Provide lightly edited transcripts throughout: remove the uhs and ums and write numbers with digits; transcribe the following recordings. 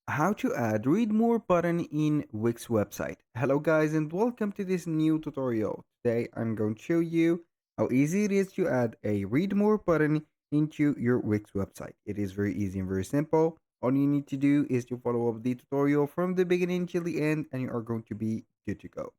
How to add read more button in Wix website. Hello guys and welcome to this new tutorial. Today I'm going to show you how easy it is to add a read more button into your Wix website. It is very easy and very simple. All you need to do is to follow up the tutorial from the beginning till the end and you are going to be good to go.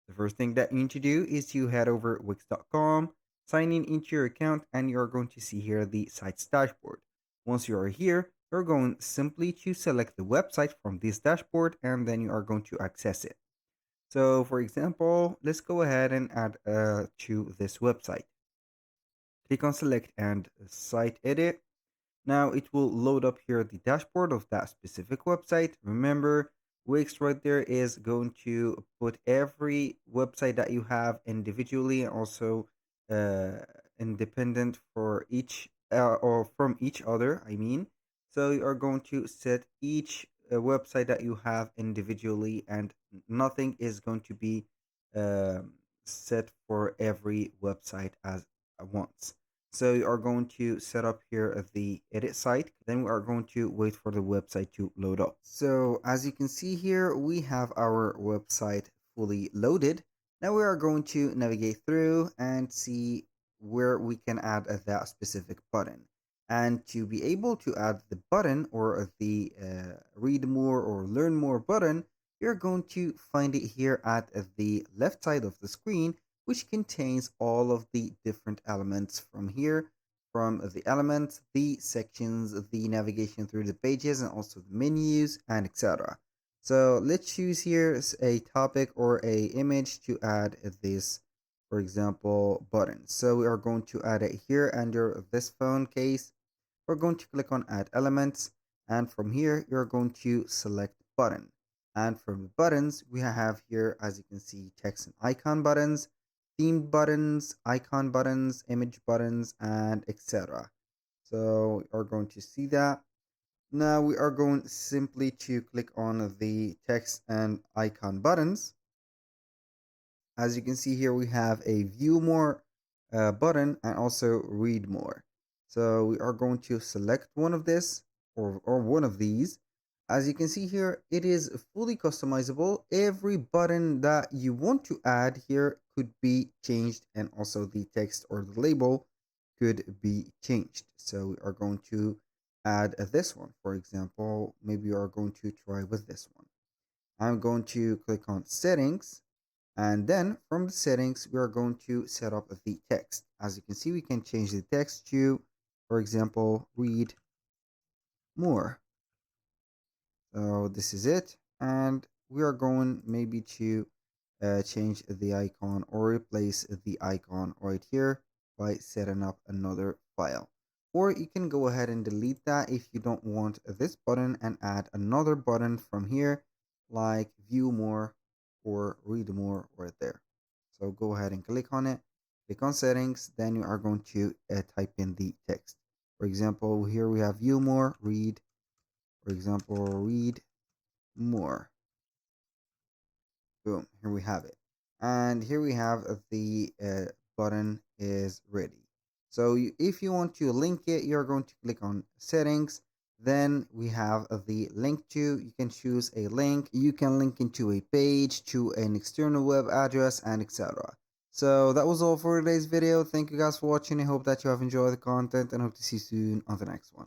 The first thing that you need to do is to head over wix.com, sign in into your account, and you're going to see here the site's dashboard. Once you are here, you're going simply to select the website from this dashboard and then you are going to access it. So for example, let's go ahead and add to this website. Click on select and site edit. Now it will load up here the dashboard of that specific website. Remember, Wix right there is going to put every website that you have individually and also uh, independent for each or from each other. I mean, so you are going to set each website that you have individually, and nothing is going to be um set for every website as once. So you are going to set up here the edit site. Then we are going to wait for the website to load up. So as you can see here, we have our website fully loaded. Now we are going to navigate through and see where we can add that specific button. And to be able to add the button or the read more or learn more button, you're going to find it here at the left side of the screen, which contains all of the different elements from here, from the elements, the sections, the navigation through the pages, and also the menus, and etc. So let's choose here a topic or a image to add this, for example, button. So we are going to add it here under this phone case. We're going to click on add elements, and from here you're going to select button. And from the buttons, we have here, as you can see, text and icon buttons, themed buttons, icon buttons, image buttons, and etc. So we are going to see that. Now we are going simply to click on the text and icon buttons. As you can see here, we have a view more button and also read more. So we are going to select one of this or one of these. As you can see here, it is fully customizable. Every button that you want to add here could be changed, and also the text or the label could be changed. So we are going to add this one. For example, maybe you are going to try with this one. I'm going to click on settings, and then from the settings we are going to set up the text. As you can see, we can change the text to, for example, read more. So this is it, and we are going maybe to change the icon or replace the icon right here by setting up another file. Or you can go ahead and delete that if you don't want this button and add another button from here, like view more or read more right there. So go ahead and click on it, click on settings, then you are going to type in the text. For example, here we have view more, read, for example, read more. Boom, here we have it. And here we have the button is ready. So if you want to link it, you're going to click on settings. Then we have the link to, you can choose a link. You can link into a page, to an external web address, and etc. So that was all for today's video. Thank you guys for watching. I hope that you have enjoyed the content and hope to see you soon on the next one.